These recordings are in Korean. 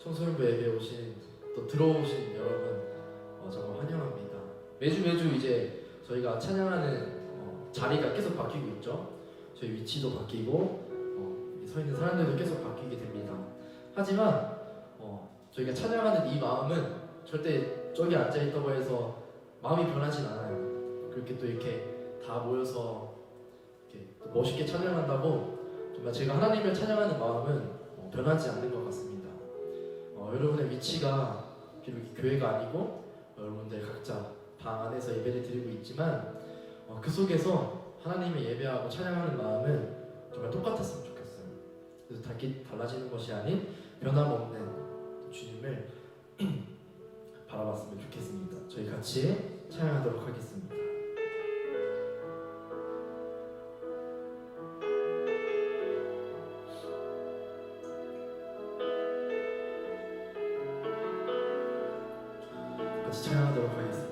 청소년부 예배에 오신 또 들어오신 여러분 정말 환영합니다. 매주 이제 저희가 찬양하는 자리가 계속 바뀌고 있죠. 저희 위치도 바뀌고 서 있는 사람들도 계속 바뀌게 됩니다. 하지만 저희가 찬양하는 이 마음은 절대 저기 앉아 있다고 해서 마음이 변하진 않아요. 그렇게 또 이렇게 다 모여서 이렇게 또 멋있게 찬양한다고 정말 제가 하나님을 찬양하는 마음은 변하지 않는 것 같습니다. 여러분의 위치가 비록 교회가 아니고 여러분들 각자 방 안에서 예배를 드리고 있지만 그 속에서 하나님의 예배하고 찬양하는 마음은 정말 똑같았으면 좋겠어요. 그래서 달라지는 것이 아닌 변함없는 주님을 바라봤으면 좋겠습니다. 저희 같이 찬양하도록 하겠습니다. 같이 찬양하도록 하겠습니다.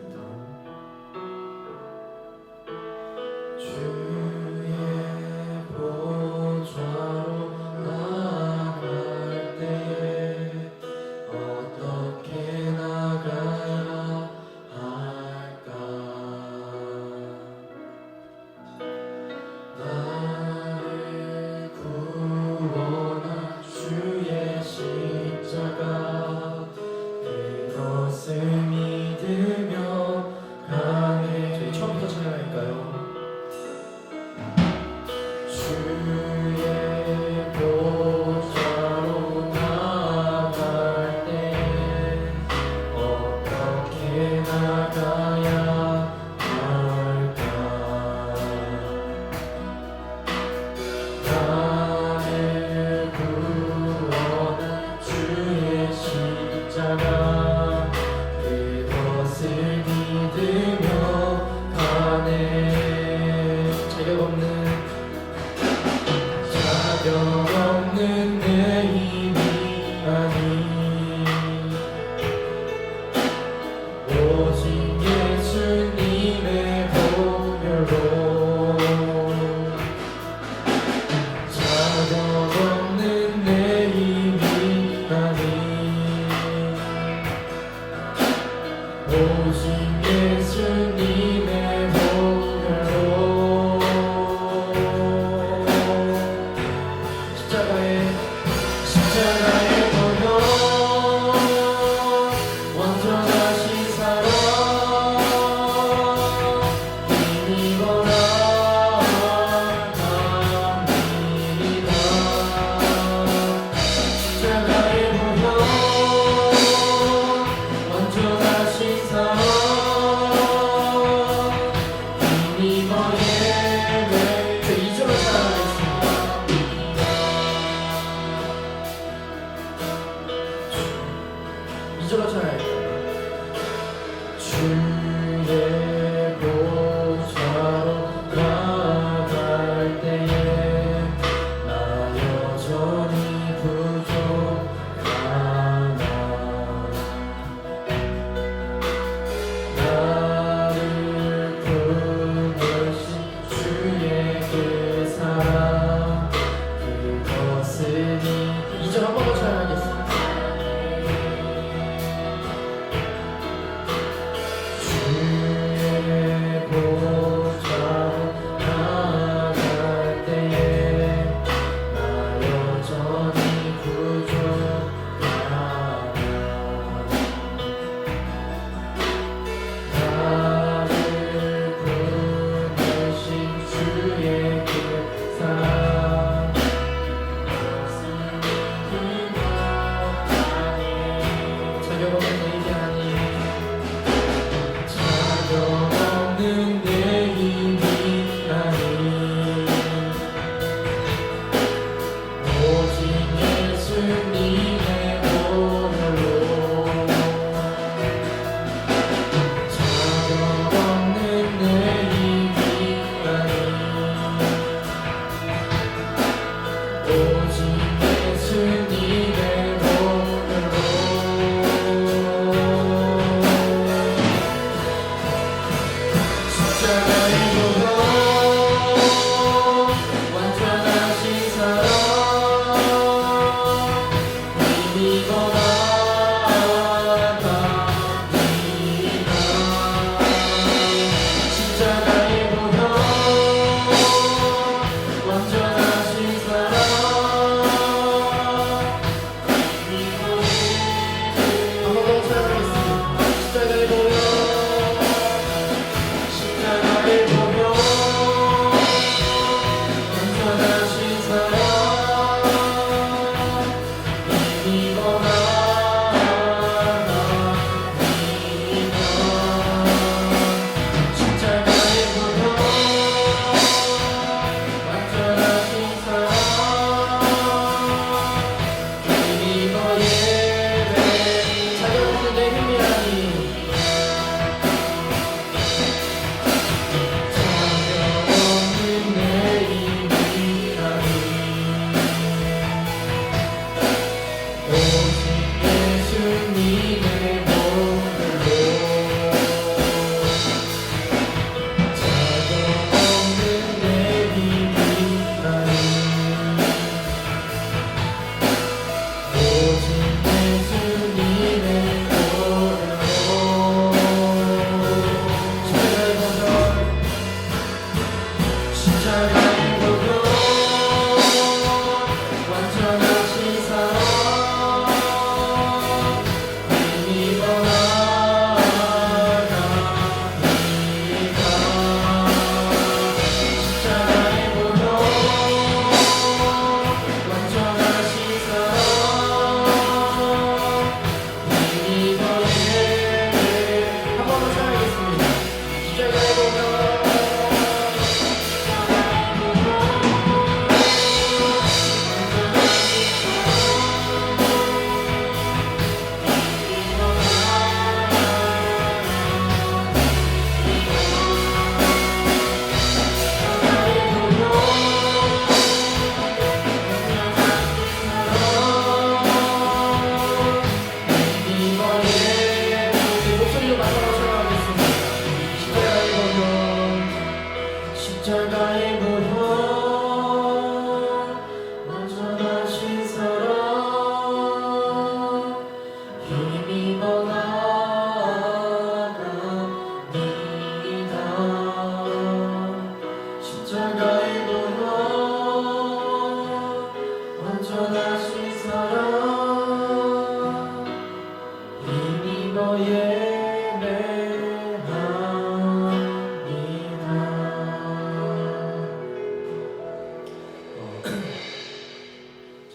이거라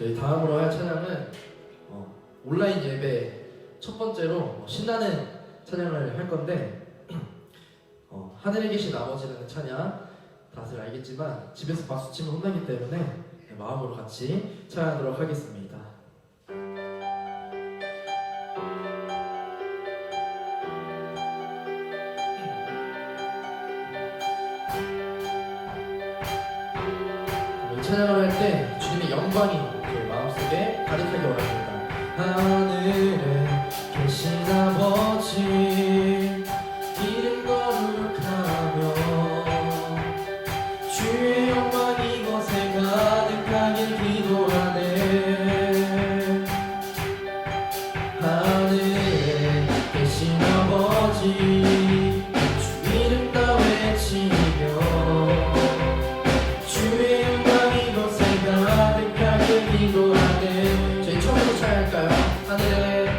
저희 다음으로 할 찬양은 온라인 예배 첫 번째로 신나는 찬양을 할 건데 하늘에 계신 아버지라는 찬양 다들 알겠지만 집에서 박수 치면 혼나기 때문에 마음으로 같이 찬양하도록 하겠습니다. 찬양을 할 때 주님의 영광이 저희 마음속에 가득하기 원합니다. 하늘에 계신 아버지 이름 거룩하며 주의 영광 이곳에 가득하길 기도하네. 하늘에 계신 아버지 주 이름 다 외치며 주의 가득하게 기도하네. 저희 처음으로 찬양할까요? 하늘에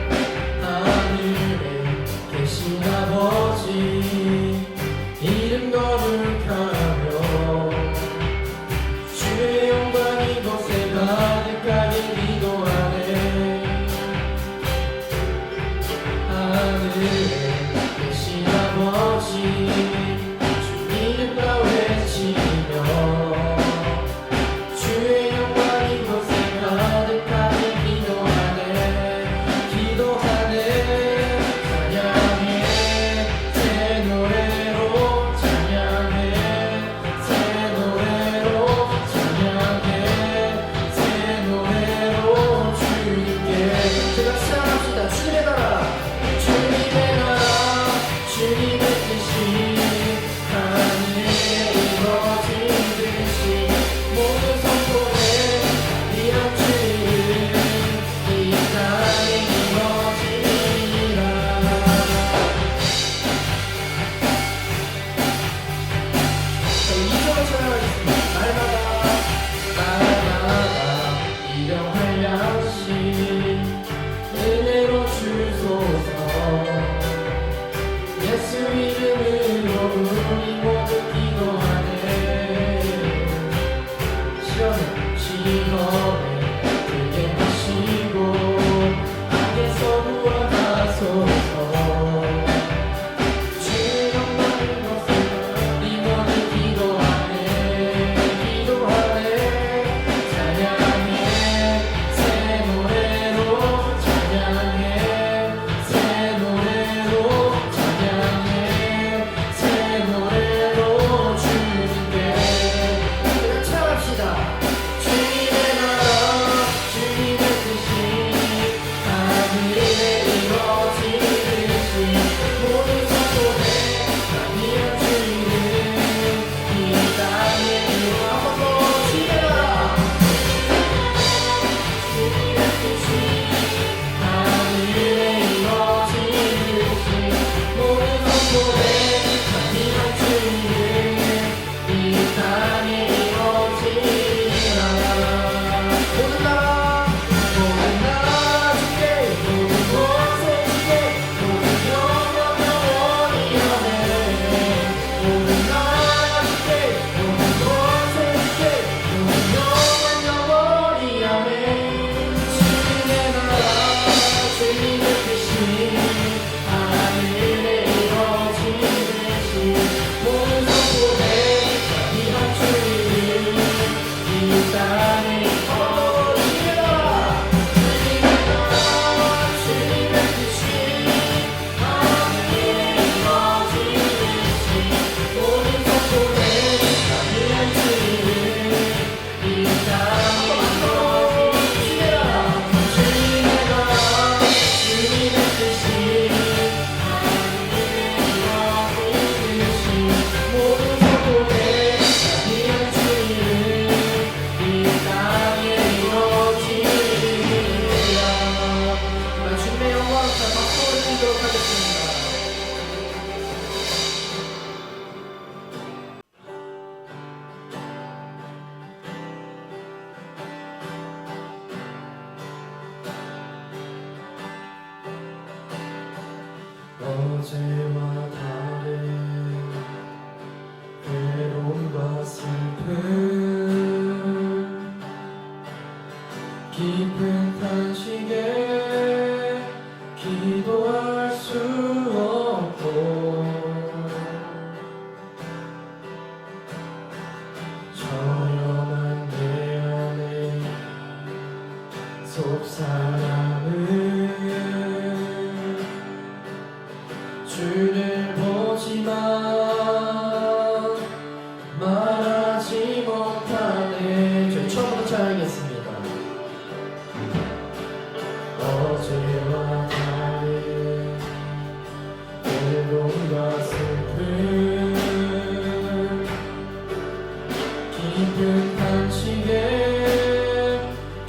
깊은 탄식에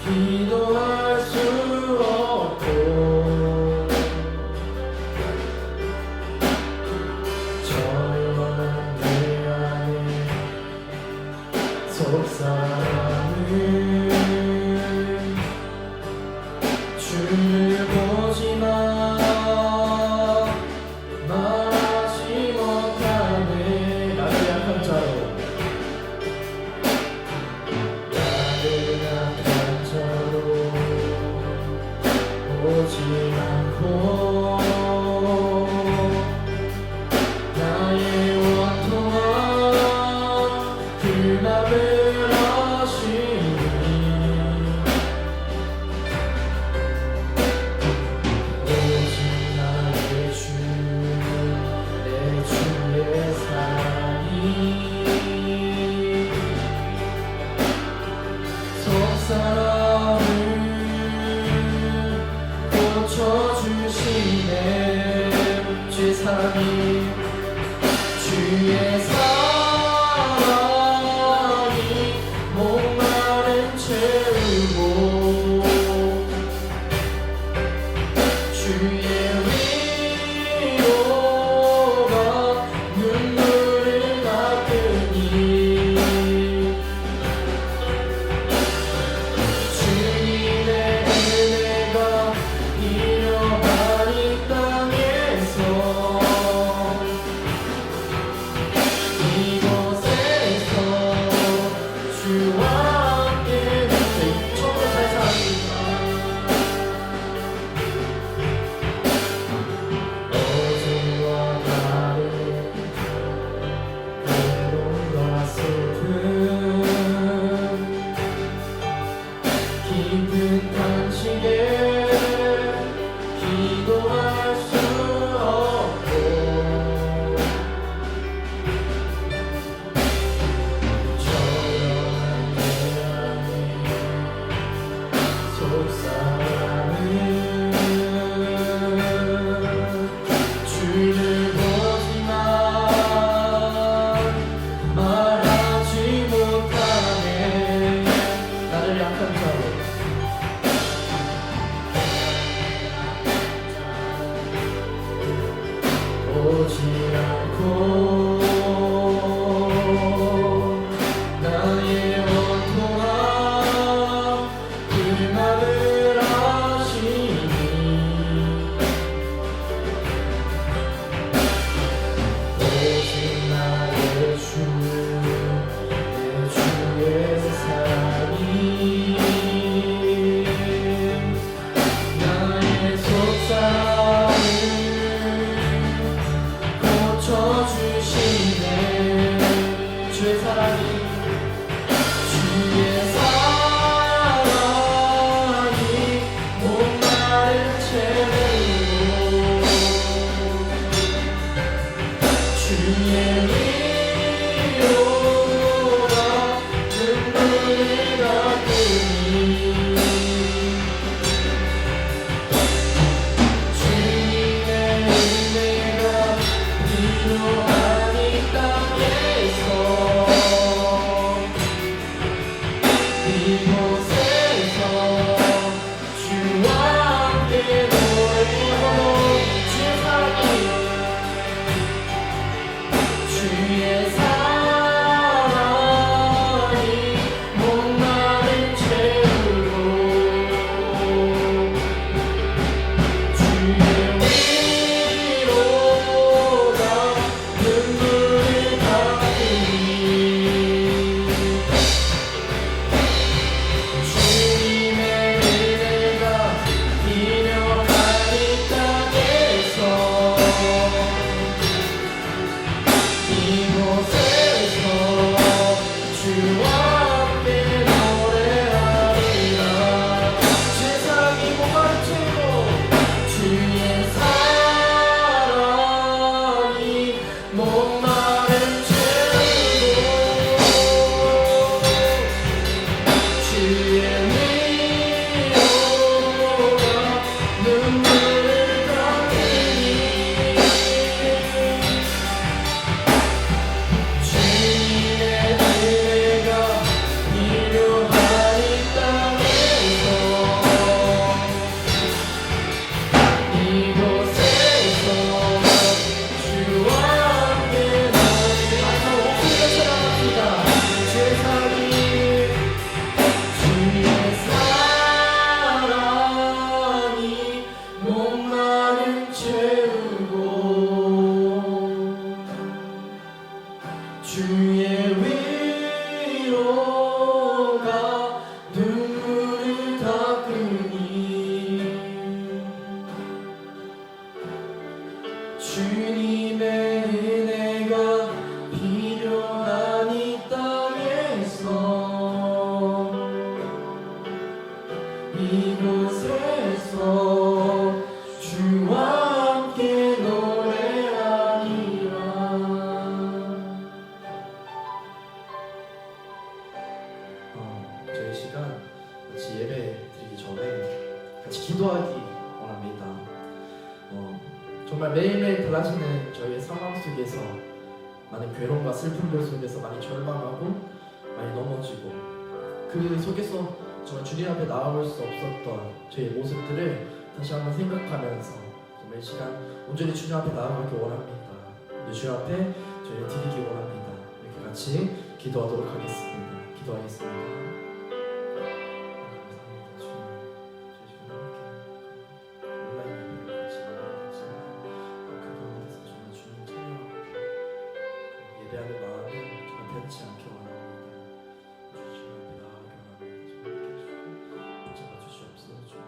기도할 수 없고 조용한 내 안에 속삭임을 주를 보지마 말하지 못하네 나를 약한 자로 오지 않고 나의 원통한 그 맘을 아시니 오직 나의 주 내 주의 사랑이 속사람을 고쳐주시네 주의 사랑이 주의 사랑이 목마른 채우고 주의 위로가 눈물을 닦으니 주님의 은혜가 이려하니 땅에서 이곳에서 주와 함께 처음으로 잘 사랑합니다. 어제와 다른 괴로움과 슬픔 깊은 탄식에 기도할 수 없고 조용한 내 안에 속삭임을 주를 보지만 말하지 못하네 나를 약한 자로 오지 않고 나의 원통한 그 맘을 아시니 오직 나의 주 내 주의 사랑이 나의 속삭임을 고쳐주시네 주의 사랑이 주의 사랑이 목마른 채우고 주의 위로가 눈물을 닦으니 주님의 은혜가 필요하니 땅에서 이곳에서 주와 함께 노래하고 주의 사랑이 주의 사랑이 목마른 채우고 주의 위로가 눈물을 닦으니 주님의 은혜가 필요하니 땅에서 이곳에서 주와 함께 노래하리라 주의 사랑이 목마른 채우고 주의 사랑이 목마른 채우고 주의 위로가 눈물을 닦으니 주님의 은혜가 주의 위로가 눈물을 닦으니 주님의 은혜가 필요한 이 땅에서 이곳에서 주와 함께 노래하리라. 저희 시간 같이 예배 드리기 전에 같이 기도하기 원합니다. 정말 매일매일 달라지는 저희의 상황 속에서 많은 괴로움과 슬픔들 속에서 많이 절망하고 많이 넘어지고 그 속에서 정말 주님 앞에 나올 수 없었던 저희의 모습들을 다시 한번 생각하면서 정말 이 시간 온전히 주님 앞에 나아가기 원합니다. 주님 앞에 저희를 드리기 원합니다. 이렇게 같이 기도하도록 하겠습니다. 기도하겠습니다. 예배하는 마음을 정말 변치 않게 원합니다. 주님 앞에 나아가기 원합니다. 정말 이렇게 해주시고 붙잡아 주시옵소서. 주님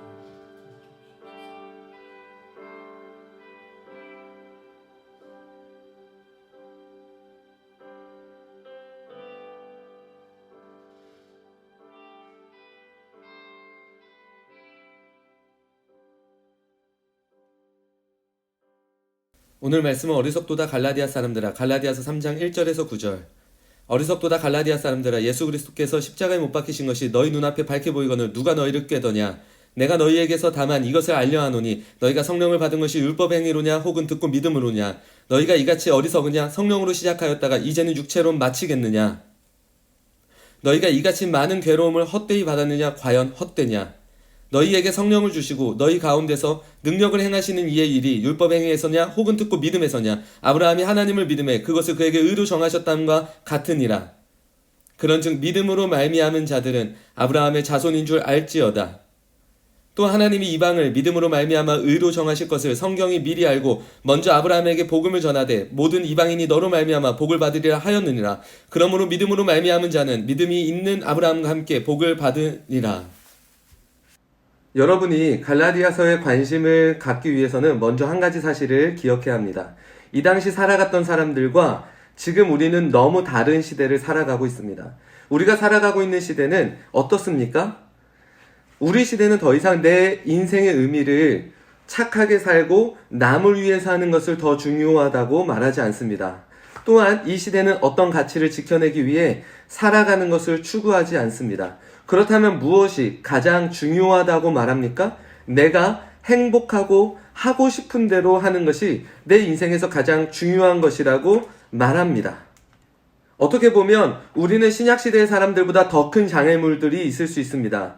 오늘 말씀은 어리석도다 갈라디아 사람들아, 갈라디아서 3장 1절에서 9절. 어리석도다 갈라디아 사람들아, 예수 그리스도께서 십자가에 못 박히신 것이 너희 눈앞에 밝게 보이거늘 누가 너희를 꾀더냐. 내가 너희에게서 다만 이것을 알려하노니 너희가 성령을 받은 것이 율법 행위로냐 혹은 듣고 믿음으로냐. 너희가 이같이 어리석으냐. 성령으로 시작하였다가 이제는 육체로 마치겠느냐. 너희가 이같이 많은 괴로움을 헛되이 받았느냐. 과연 헛되냐. 너희에게 성령을 주시고 너희 가운데서 능력을 행하시는 이의 일이 율법 행위에서냐 혹은 듣고 믿음에서냐. 아브라함이 하나님을 믿음에 그것을 그에게 의로 정하셨담과 같으니라. 그런즉 믿음으로 말미암은 자들은 아브라함의 자손인 줄 알지어다. 또 하나님이 이방을 믿음으로 말미암아 의로 정하실 것을 성경이 미리 알고 먼저 아브라함에게 복음을 전하되 모든 이방인이 너로 말미암아 복을 받으리라 하였느니라. 그러므로 믿음으로 말미암은 자는 믿음이 있는 아브라함과 함께 복을 받으리라. 여러분이 갈라디아서에 관심을 갖기 위해서는 먼저 한 가지 사실을 기억해야 합니다. 이 당시 살아갔던 사람들과 지금 우리는 너무 다른 시대를 살아가고 있습니다. 우리가 살아가고 있는 시대는 어떻습니까? 우리 시대는 더 이상 내 인생의 의미를 착하게 살고 남을 위해 사는 것을 더 중요하다고 말하지 않습니다. 또한 이 시대는 어떤 가치를 지켜내기 위해 살아가는 것을 추구하지 않습니다. 그렇다면 무엇이 가장 중요하다고 말합니까? 내가 행복하고 하고 싶은 대로 하는 것이 내 인생에서 가장 중요한 것이라고 말합니다. 어떻게 보면 우리는 신약시대의 사람들보다 더 큰 장애물들이 있을 수 있습니다.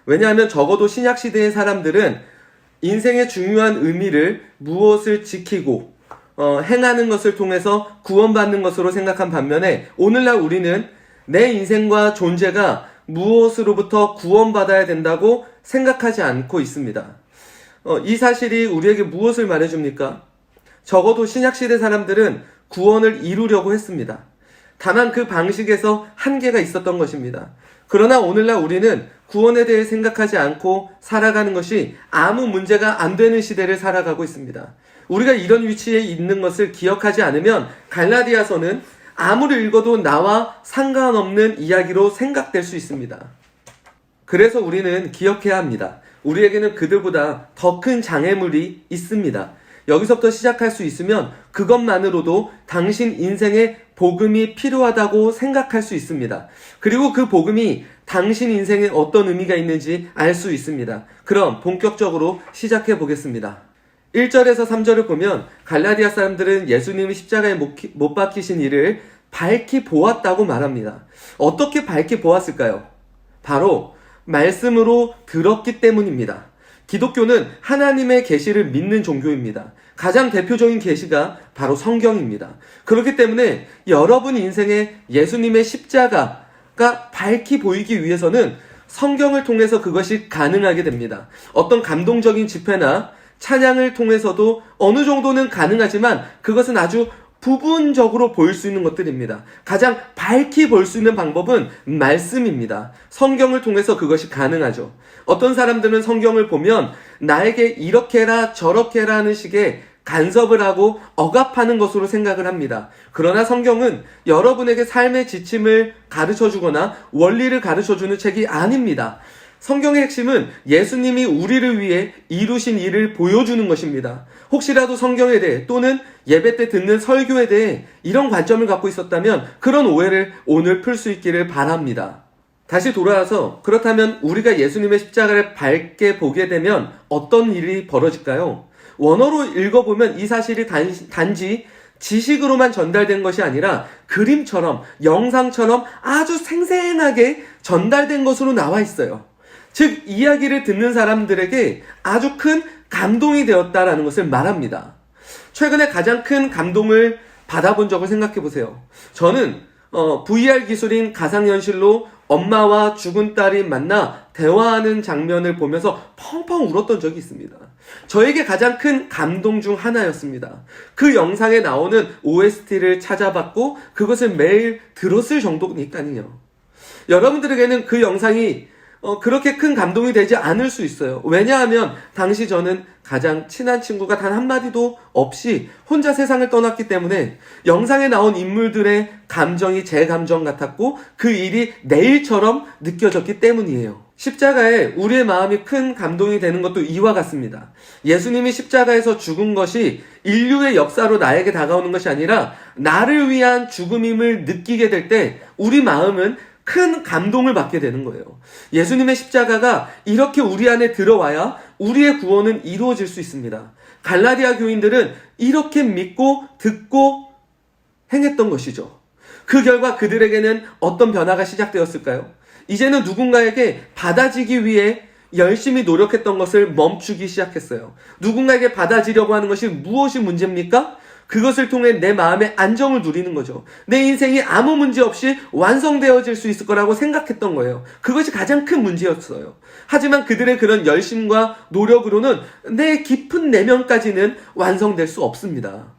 왜냐하면 적어도 신약시대의 사람들은 인생의 중요한 의미를 무엇을 지키고 행하는 것을 통해서 구원받는 것으로 생각한 반면에 오늘날 우리는 내 인생과 존재가 무엇으로부터 구원받아야 된다고 생각하지 않고 있습니다. 이 사실이 우리에게 무엇을 말해줍니까? 적어도 신약시대 사람들은 구원을 이루려고 했습니다. 다만 그 방식에서 한계가 있었던 것입니다. 그러나 오늘날 우리는 구원에 대해 생각하지 않고 살아가는 것이 아무 문제가 안 되는 시대를 살아가고 있습니다. 우리가 이런 위치에 있는 것을 기억하지 않으면 갈라디아서는 아무리 읽어도 나와 상관없는 이야기로 생각될 수 있습니다. 그래서 우리는 기억해야 합니다. 우리에게는 그들보다 더 큰 장애물이 있습니다. 여기서부터 시작할 수 있으면 그것만으로도 당신 인생에 복음이 필요하다고 생각할 수 있습니다. 그리고 그 복음이 당신 인생에 어떤 의미가 있는지 알 수 있습니다. 그럼 본격적으로 시작해 보겠습니다. 1절에서 3절을 보면 갈라디아 사람들은 예수님이 십자가에 못 박히신 일을 밝히 보았다고 말합니다. 어떻게 밝히 보았을까요? 바로 말씀으로 들었기 때문입니다. 기독교는 하나님의 계시를 믿는 종교입니다. 가장 대표적인 계시가 바로 성경입니다. 그렇기 때문에 여러분 인생에 예수님의 십자가가 밝히 보이기 위해서는 성경을 통해서 그것이 가능하게 됩니다. 어떤 감동적인 집회나 찬양을 통해서도 어느 정도는 가능하지만 그것은 아주 부분적으로 보일 수 있는 것들입니다. 가장 밝히 볼 수 있는 방법은 말씀입니다. 성경을 통해서 그것이 가능하죠. 어떤 사람들은 성경을 보면 나에게 이렇게 해라 저렇게 해라 하는 식의 간섭을 하고 억압하는 것으로 생각을 합니다. 그러나 성경은 여러분에게 삶의 지침을 가르쳐주거나 원리를 가르쳐주는 책이 아닙니다. 성경의 핵심은 예수님이 우리를 위해 이루신 일을 보여주는 것입니다. 혹시라도 성경에 대해 또는 예배 때 듣는 설교에 대해 이런 관점을 갖고 있었다면 그런 오해를 오늘 풀 수 있기를 바랍니다. 다시 돌아와서 그렇다면 우리가 예수님의 십자가를 밝게 보게 되면 어떤 일이 벌어질까요? 원어로 읽어보면 이 사실이 단지 지식으로만 전달된 것이 아니라 그림처럼 영상처럼 아주 생생하게 전달된 것으로 나와 있어요. 즉 이야기를 듣는 사람들에게 아주 큰 감동이 되었다라는 것을 말합니다. 최근에 가장 큰 감동을 받아본 적을 생각해 보세요. 저는 VR 기술인 가상현실로 엄마와 죽은 딸이 만나 대화하는 장면을 보면서 펑펑 울었던 적이 있습니다. 저에게 가장 큰 감동 중 하나였습니다. 그 영상에 나오는 OST를 찾아봤고 그것을 매일 들었을 정도니까요. 여러분들에게는 그 영상이 그렇게 큰 감동이 되지 않을 수 있어요. 왜냐하면 당시 저는 가장 친한 친구가 단 한마디도 없이 혼자 세상을 떠났기 때문에 영상에 나온 인물들의 감정이 제 감정 같았고 그 일이 내 일처럼 느껴졌기 때문이에요. 십자가에 우리의 마음이 큰 감동이 되는 것도 이와 같습니다. 예수님이 십자가에서 죽은 것이 인류의 역사로 나에게 다가오는 것이 아니라 나를 위한 죽음임을 느끼게 될 때 우리 마음은 큰 감동을 받게 되는 거예요. 예수님의 십자가가 이렇게 우리 안에 들어와야 우리의 구원은 이루어질 수 있습니다. 갈라디아 교인들은 이렇게 믿고 듣고 행했던 것이죠. 그 결과 그들에게는 어떤 변화가 시작되었을까요? 이제는 누군가에게 받아지기 위해 열심히 노력했던 것을 멈추기 시작했어요. 누군가에게 받아지려고 하는 것이 무엇이 문제입니까? 그것을 통해 내 마음의 안정을 누리는 거죠. 내 인생이 아무 문제 없이 완성되어질 수 있을 거라고 생각했던 거예요. 그것이 가장 큰 문제였어요. 하지만 그들의 그런 열심과 노력으로는 내 깊은 내면까지는 완성될 수 없습니다.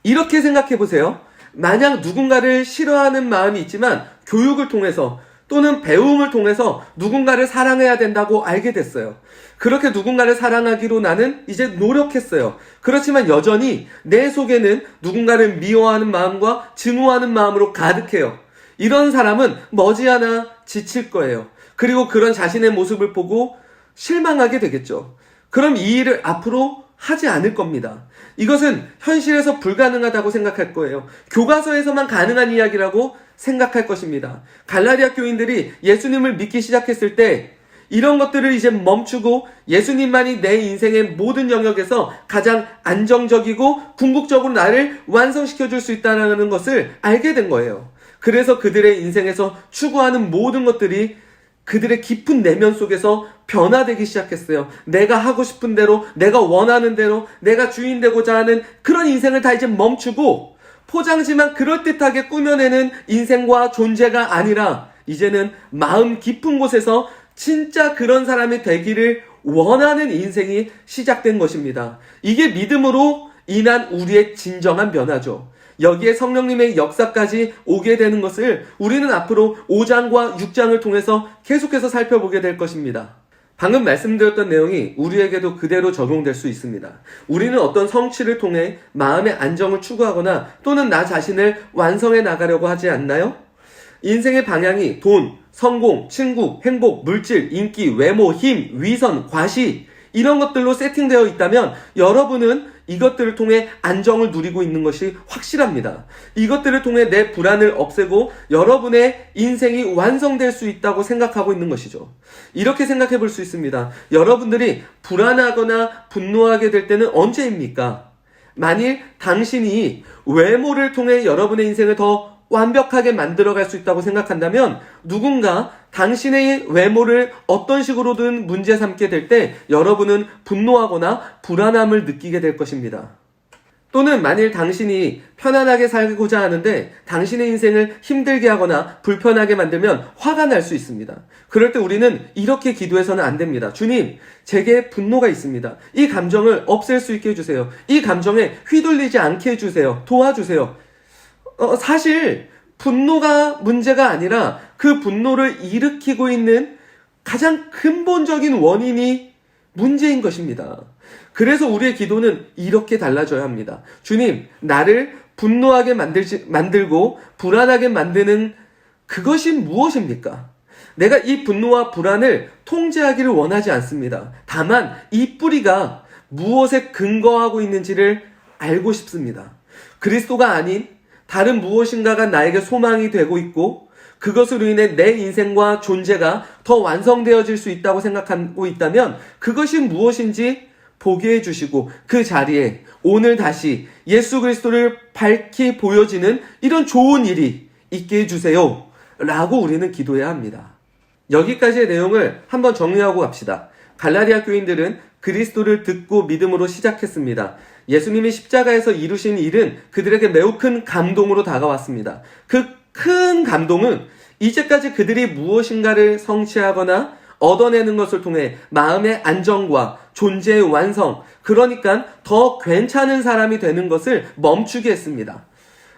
이렇게 생각해 보세요. 만약 누군가를 싫어하는 마음이 있지만 교육을 통해서 또는 배움을 통해서 누군가를 사랑해야 된다고 알게 됐어요. 그렇게 누군가를 사랑하기로 나는 이제 노력했어요. 그렇지만 여전히 내 속에는 누군가를 미워하는 마음과 증오하는 마음으로 가득해요. 이런 사람은 머지않아 지칠 거예요. 그리고 그런 자신의 모습을 보고 실망하게 되겠죠. 그럼 이 일을 앞으로 하지 않을 겁니다. 이것은 현실에서 불가능하다고 생각할 거예요. 교과서에서만 가능한 이야기라고 생각할 것입니다. 갈라디아 교인들이 예수님을 믿기 시작했을 때 이런 것들을 이제 멈추고 예수님만이 내 인생의 모든 영역에서 가장 안정적이고 궁극적으로 나를 완성시켜줄 수 있다는 것을 알게 된 거예요. 그래서 그들의 인생에서 추구하는 모든 것들이 그들의 깊은 내면 속에서 변화되기 시작했어요. 내가 하고 싶은 대로, 내가 원하는 대로, 내가 주인 되고자 하는 그런 인생을 다 이제 멈추고 포장지만 그럴듯하게 꾸며내는 인생과 존재가 아니라 이제는 마음 깊은 곳에서 진짜 그런 사람이 되기를 원하는 인생이 시작된 것입니다. 이게 믿음으로 인한 우리의 진정한 변화죠. 여기에 성령님의 역사까지 오게 되는 것을 우리는 앞으로 5장과 6장을 통해서 계속해서 살펴보게 될 것입니다. 방금 말씀드렸던 내용이 우리에게도 그대로 적용될 수 있습니다. 우리는 어떤 성취를 통해 마음의 안정을 추구하거나 또는 나 자신을 완성해 나가려고 하지 않나요? 인생의 방향이 돈, 성공, 친구, 행복, 물질, 인기, 외모, 힘, 위선, 과시 이런 것들로 세팅되어 있다면 여러분은 이것들을 통해 안정을 누리고 있는 것이 확실합니다. 이것들을 통해 내 불안을 없애고 여러분의 인생이 완성될 수 있다고 생각하고 있는 것이죠. 이렇게 생각해 볼 수 있습니다. 여러분들이 불안하거나 분노하게 될 때는 언제입니까? 만일 당신이 외모를 통해 여러분의 인생을 더 완벽하게 만들어갈 수 있다고 생각한다면 누군가 당신의 외모를 어떤 식으로든 문제 삼게 될 때 여러분은 분노하거나 불안함을 느끼게 될 것입니다. 또는 만일 당신이 편안하게 살고자 하는데 당신의 인생을 힘들게 하거나 불편하게 만들면 화가 날 수 있습니다. 그럴 때 우리는 이렇게 기도해서는 안 됩니다. 주님, 제게 분노가 있습니다. 이 감정을 없앨 수 있게 해주세요. 이 감정에 휘둘리지 않게 해주세요. 도와주세요. 사실 분노가 문제가 아니라 그 분노를 일으키고 있는 가장 근본적인 원인이 문제인 것입니다. 그래서 우리의 기도는 이렇게 달라져야 합니다. 주님, 나를 분노하게 만들고 불안하게 만드는 그것이 무엇입니까? 내가 이 분노와 불안을 통제하기를 원하지 않습니다. 다만 이 뿌리가 무엇에 근거하고 있는지를 알고 싶습니다. 그리스도가 아닌 다른 무엇인가가 나에게 소망이 되고 있고 그것으로 인해 내 인생과 존재가 더 완성되어질 수 있다고 생각하고 있다면 그것이 무엇인지 보게 해주시고 그 자리에 오늘 다시 예수 그리스도를 밝히 보여지는 이런 좋은 일이 있게 해주세요 라고 우리는 기도해야 합니다. 여기까지의 내용을 한번 정리하고 갑시다. 갈라디아 교인들은 그리스도를 듣고 믿음으로 시작했습니다. 예수님이 십자가에서 이루신 일은 그들에게 매우 큰 감동으로 다가왔습니다. 그 큰 감동은 이제까지 그들이 무엇인가를 성취하거나 얻어내는 것을 통해 마음의 안정과 존재의 완성, 그러니까 더 괜찮은 사람이 되는 것을 멈추게 했습니다.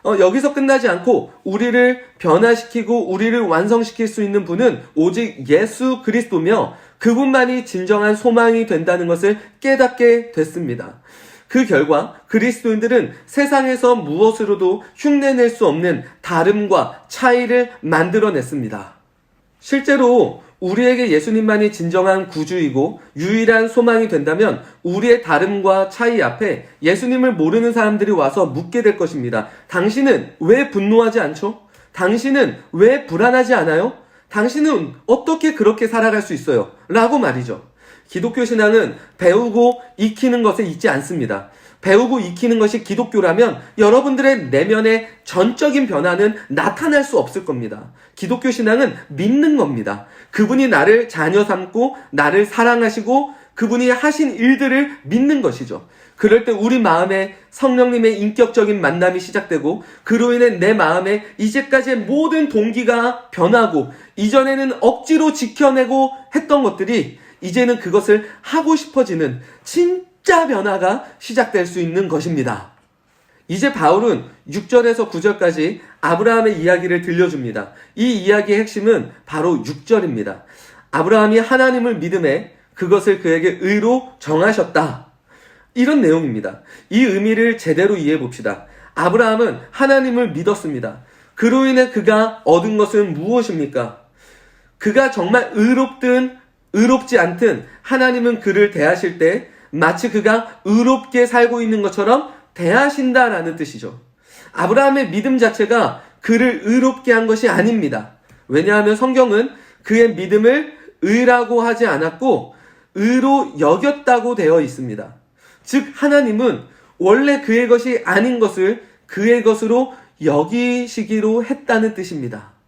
여기서 끝나지 않고 우리를 변화시키고 우리를 완성시킬 수 있는 분은 오직 예수 그리스도며 그분만이 진정한 소망이 된다는 것을 깨닫게 됐습니다. 그 결과 그리스도인들은 세상에서 무엇으로도 흉내낼 수 없는 다름과 차이를 만들어냈습니다. 실제로 우리에게 예수님만이 진정한 구주이고 유일한 소망이 된다면 우리의 다름과 차이 앞에 예수님을 모르는 사람들이 와서 묻게 될 것입니다. 당신은 왜 분노하지 않죠? 당신은 왜 불안하지 않아요? 당신은 어떻게 그렇게 살아갈 수 있어요? 라고 말이죠. 기독교 신앙은 배우고 익히는 것에 있지 않습니다. 배우고 익히는 것이 기독교라면 여러분들의 내면의 전적인 변화는 나타날 수 없을 겁니다. 기독교 신앙은 믿는 겁니다. 그분이 나를 자녀 삼고 나를 사랑하시고 그분이 하신 일들을 믿는 것이죠. 그럴 때 우리 마음에 성령님의 인격적인 만남이 시작되고 그로 인해 내 마음에 이제까지의 모든 동기가 변하고 이전에는 억지로 지켜내고 했던 것들이 이제는 그것을 하고 싶어지는 진짜 변화가 시작될 수 있는 것입니다. 이제 바울은 6절에서 9절까지 아브라함의 이야기를 들려줍니다. 이 이야기의 핵심은 바로 6절입니다. 아브라함이 하나님을 믿음에 그것을 그에게 의로 정하셨다. 이런 내용입니다. 이 의미를 제대로 이해해 봅시다. 아브라함은 하나님을 믿었습니다. 그로 인해 그가 얻은 것은 무엇입니까? 그가 정말 의롭든 의롭지 않든 하나님은 그를 대하실 때 마치 그가 의롭게 살고 있는 것처럼 대하신다라는 뜻이죠. 아브라함의 믿음 자체가 그를 의롭게 한 것이 아닙니다. 왜냐하면 성경은 그의 믿음을 의라고 하지 않았고 의로 여겼다고 되어 있습니다. 즉 하나님은 원래 그의 것이 아닌 것을 그의 것으로 여기시기로 했다는 뜻입니다.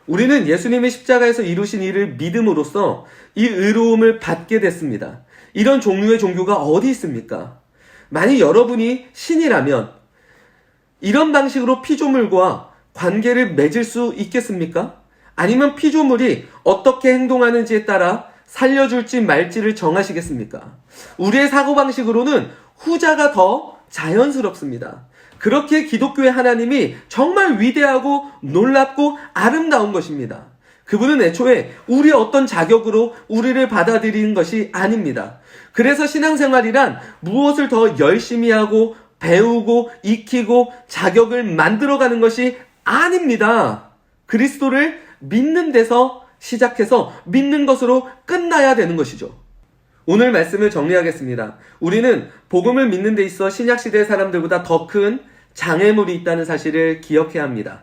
우리는 예수님의 십자가에서 이루신 일을 믿음으로써 이 의로움을 받게 됐습니다. 이런 종류의 종교가 어디 있습니까? 만약 여러분이 신이라면 이런 방식으로 피조물과 관계를 맺을 수 있겠습니까? 아니면 피조물이 어떻게 행동하는지에 따라 살려줄지 말지를 정하시겠습니까? 우리의 사고방식으로는 후자가 더 자연스럽습니다. 그렇게 기독교의 하나님이 정말 위대하고 놀랍고 아름다운 것입니다. 그분은 애초에 우리의 어떤 자격으로 우리를 받아들이는 것이 아닙니다. 그래서 신앙생활이란 무엇을 더 열심히 하고 배우고 익히고 자격을 만들어가는 것이 아닙니다. 그리스도를 믿는 데서 시작해서 믿는 것으로 끝나야 되는 것이죠. 오늘 말씀을 정리하겠습니다. 우리는 복음을 믿는 데 있어 신약시대의 사람들보다 더 큰 장애물이 있다는 사실을 기억해야 합니다.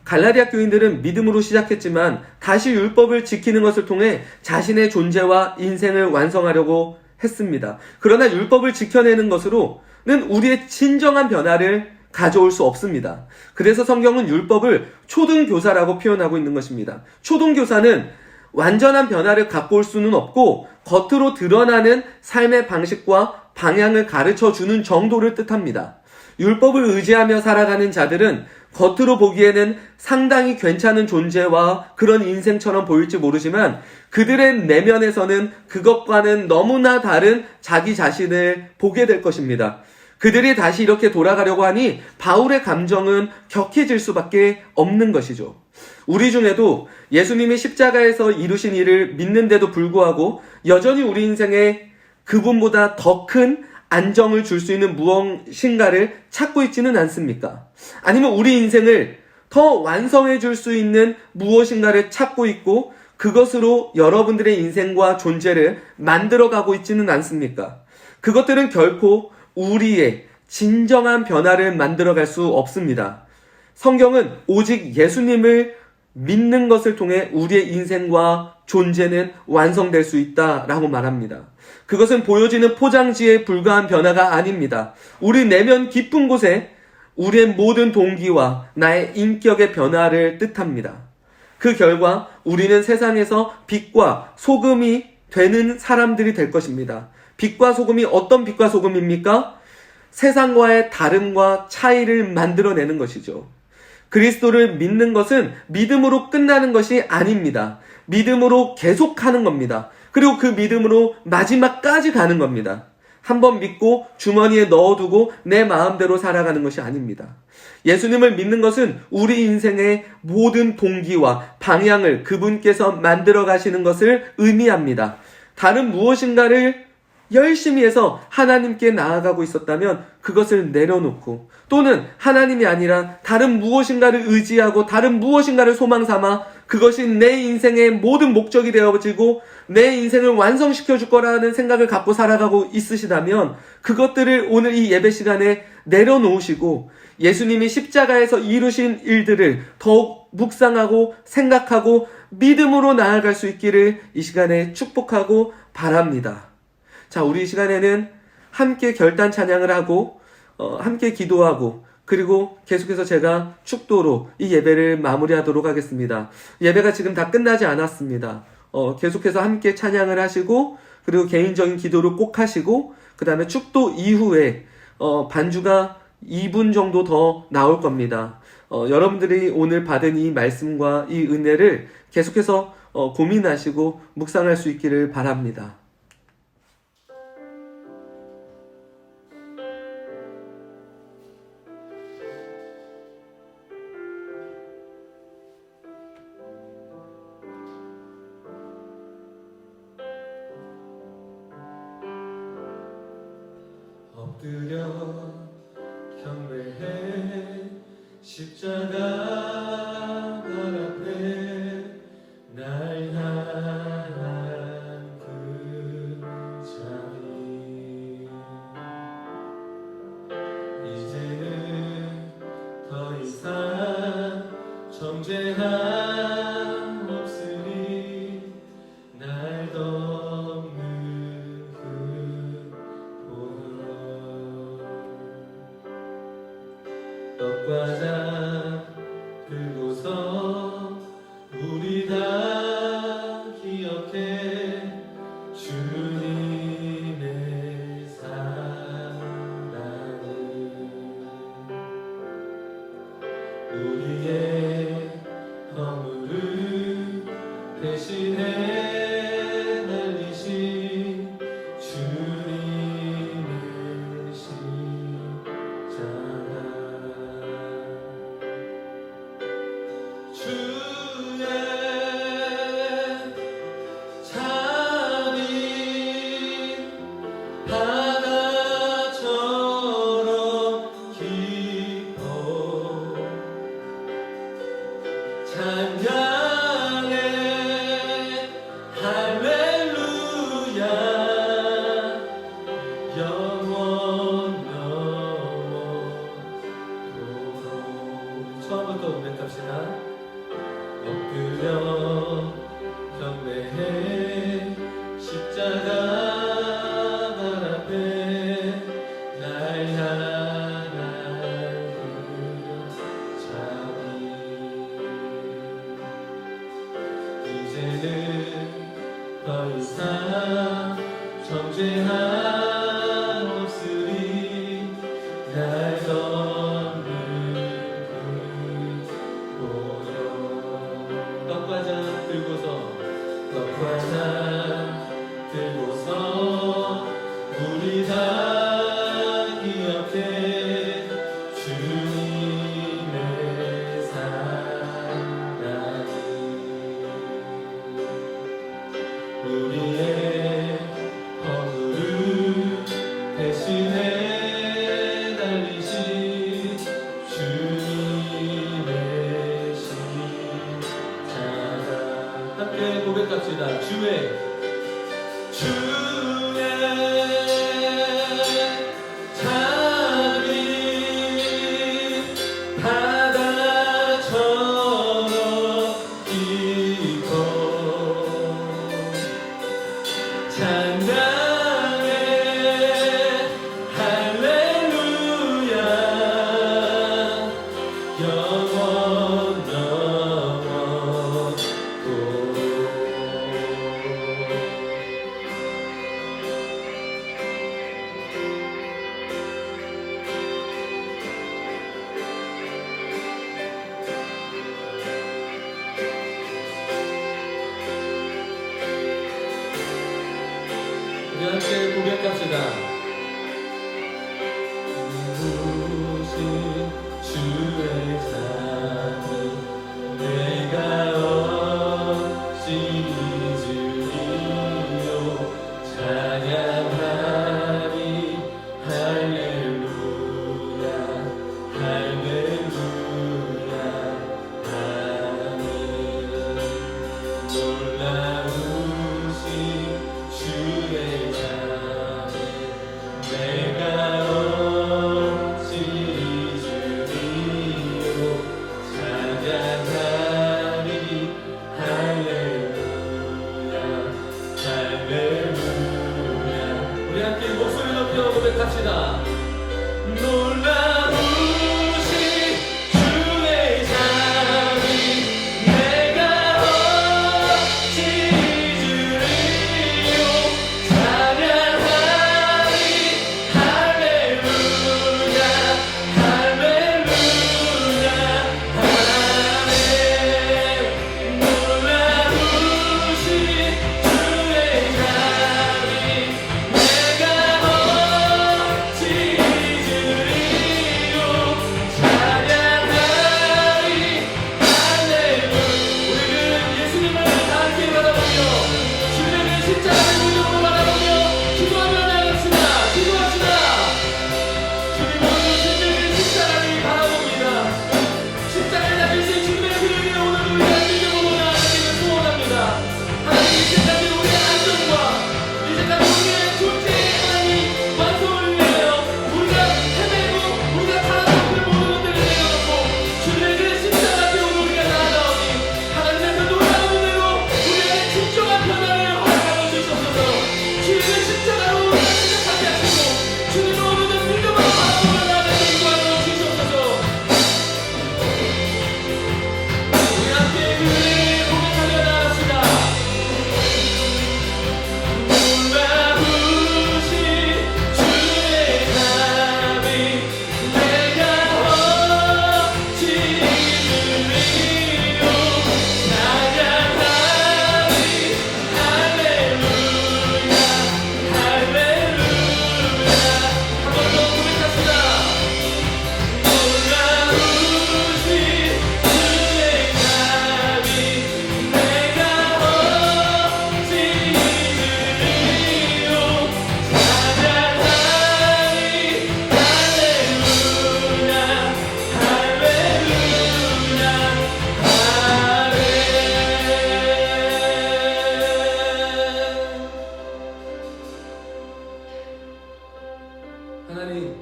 갈라디아 교인들은 믿음으로 시작했지만 다시 율법을 지키는 것을 통해 자신의 존재와 인생을 완성하려고 했습니다. 그러나 율법을 지켜내는 것으로는 우리의 진정한 변화를 가져올 수 없습니다. 그래서 성경은 율법을 초등교사라고 표현하고 있는 것입니다. 초등교사는 완전한 변화를 갖고 올 수는 없고 겉으로 드러나는 삶의 방식과 방향을 가르쳐 주는 정도를 뜻합니다. 율법을 의지하며 살아가는 자들은 겉으로 보기에는 상당히 괜찮은 존재와 그런 인생처럼 보일지 모르지만 그들의 내면에서는 그것과는 너무나 다른 자기 자신을 보게 될 것입니다. 그들이 다시 이렇게 돌아가려고 하니 바울의 감정은 격해질 수밖에 없는 것이죠. 우리 중에도 예수님이 십자가에서 이루신 일을 믿는데도 불구하고 여전히 우리 인생에 그분보다 더 큰 안정을 줄 수 있는 무엇인가를 찾고 있지는 않습니까? 아니면 우리 인생을 더 완성해 줄 수 있는 무엇인가를 찾고 있고 그것으로 여러분들의 인생과 존재를 만들어가고 있지는 않습니까? 그것들은 결코 우리의 진정한 변화를 만들어갈 수 없습니다. 성경은 오직 예수님을 믿는 것을 통해 우리의 인생과 존재는 완성될 수 있다라고 말합니다. 그것은 보여지는 포장지에 불과한 변화가 아닙니다. 우리 내면 깊은 곳에 우리의 모든 동기와 나의 인격의 변화를 뜻합니다. 그 결과 우리는 세상에서 빛과 소금이 되는 사람들이 될 것입니다. 빛과 소금이 어떤 빛과 소금입니까? 세상과의 다름과 차이를 만들어내는 것이죠. 그리스도를 믿는 것은 믿음으로 끝나는 것이 아닙니다. 믿음으로 계속하는 겁니다. 그리고 그 믿음으로 마지막까지 가는 겁니다. 한번 믿고 주머니에 넣어두고 내 마음대로 살아가는 것이 아닙니다. 예수님을 믿는 것은 우리 인생의 모든 동기와 방향을 그분께서 만들어 가시는 것을 의미합니다. 다른 무엇인가를 열심히 해서 하나님께 나아가고 있었다면 그것을 내려놓고 또는 하나님이 아니라 다른 무엇인가를 의지하고 다른 무엇인가를 소망 삼아 그것이 내 인생의 모든 목적이 되어지고 내 인생을 완성시켜 줄 거라는 생각을 갖고 살아가고 있으시다면 그것들을 오늘 이 예배 시간에 내려놓으시고 예수님이 십자가에서 이루신 일들을 더욱 묵상하고 생각하고 믿음으로 나아갈 수 있기를 이 시간에 축복하고 바랍니다. 자, 우리 이 시간에는 함께 결단 찬양을 하고 함께 기도하고 그리고 계속해서 제가 축도로 이 예배를 마무리하도록 하겠습니다. 예배가 지금 다 끝나지 않았습니다. 계속해서 함께 찬양을 하시고 그리고 개인적인 기도를 꼭 하시고 그 다음에 축도 이후에 반주가 2분 정도 더 나올 겁니다. 여러분들이 오늘 받은 이 말씀과 이 은혜를 계속해서 고민하시고 묵상할 수 있기를 바랍니다. 엎드려 경배해 십자가 발 앞에 날 향한 그 자리 이제는 더 이상 정죄함 없으리 날 덮는 떡과 잔 들고서 우리 다 기억해 주님의 사랑을 우리의 허물을 대신해 날리신 주님의 십자가 주의 잔이 바다처럼 깊어 찬양해 할렐루야 영원 영원토록 처음부터 고백합시다. 엎드려 경배해 십자가 발 앞에 날 향한 그 자비 이제는 더 이상 정죄함 없으리 날 덮는 그 보혈 떡과 잔 들고서 떡과 고백합시다. 주의 자비 바다처럼 깊고 찬양해 할렐루야 영원 넘어도 우리 함께 고백합시다. 누구신 주의 자비 내가 어찌 잊으리요 찬양하리 할렐루야 할렐루야 아멘 놀라우신 주의 자비 내가 어찌 잊으리요 찬양하리 할렐루야 할렐루야 우리 함께 목소리 높여 고백합시다. 놀라우신 주의 자비 내가 어찌 잊으리요 찬양하리 할렐루야 할렐루야 아멘 놀라우신 주의 자비 내가 어찌 잊으리요 찬양하리 할렐루야 우리는 예수님을 다 함께 바라보며 주님의 십자가를 믿음으로 바라보며 기도하며 나갑시다. 기도합시다. 주님 오늘 주님의 십자가를 바라봅니다. 십자가를 달리신 주님의 그 위에 오늘 우리가 믿음으로 나아가기를 소원합니다. 하나님 이제까지 우리의 안전과 이제까지 우리의 존재의 하나님 완성을 위하여 우리가 헤매고 우리가 살아남을 모든 것들을 내려놓고 주님의 그 십자가 앞에 오늘 우리가 나아가오니 하나님의 그 놀라운 은혜로 우리에게 진정한 변화를 허락하여 주시옵소서. 주님의 십자가로 우리가 시작하게 하시고 주님을 오늘은 믿음으로 바라보며 나아가는 인도하여 주시옵소서. 우리 함께 그 은혜를 고백하며 나갑시다. 놀라우신 주의 자비 내가 어찌 잊으리요 찬양하리 할렐루야 할렐루야 한 번 더 고백합시다. 놀라우신 주의 자비 내가 어찌 잊으리요 찬양하리 할렐루야 할렐루야 하나님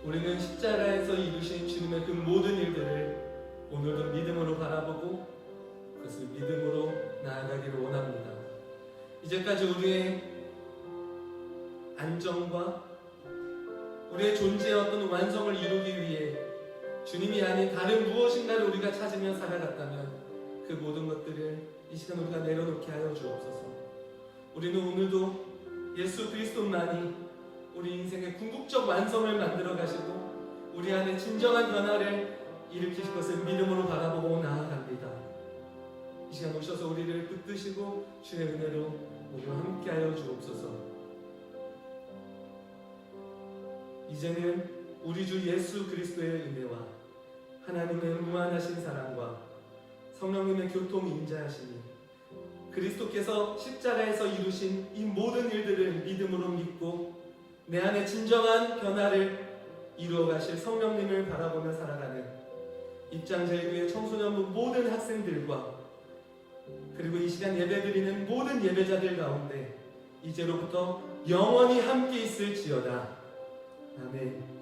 우리는 십자가에서 이루신 주님의 그 모든 일들을 오늘도 믿음으로 바라보고 그것을 믿음으로 나아가기를 원합니다. 이제까지 우리의 안정과 우리의 존재의 어떤 완성을 이루기 위해 주님이 아닌 다른 무엇인가를 우리가 찾으며 살아갔다면 그 모든 것들을 이 시간 우리가 내려놓게 하여 주옵소서. 우리는 오늘도 예수 그리스도만이 우리 인생의 궁극적 완성을 만들어 가시고 우리 안에 진정한 변화를 일으키실 것을 믿음으로 바라보고 나아갑니다. 이 시간 오셔서 우리를 붙드시고 주의 은혜로 우리와 함께하여 주옵소서. 이제는 우리 주 예수 그리스도의 은혜와 하나님의 무한하신 사랑과 성령님의 교통 인자하심이 그리스도께서 십자가에서 이루신 이 모든 일들을 믿음으로 믿고 내 안에 진정한 변화를 이루어 가실 성령님을 바라보며 살아가는 입장제일교회 청소년부 모든 학생들과 그리고 이 시간 예배드리는 모든 예배자들 가운데 이제로부터 영원히 함께 있을지어다. 아멘.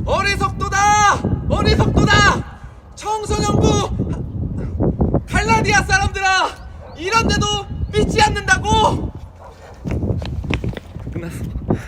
어리석도다! 어리석도다! 청소년부 갈라디아 사람들아! 이런데도 믿지 않는다고! 끝났어.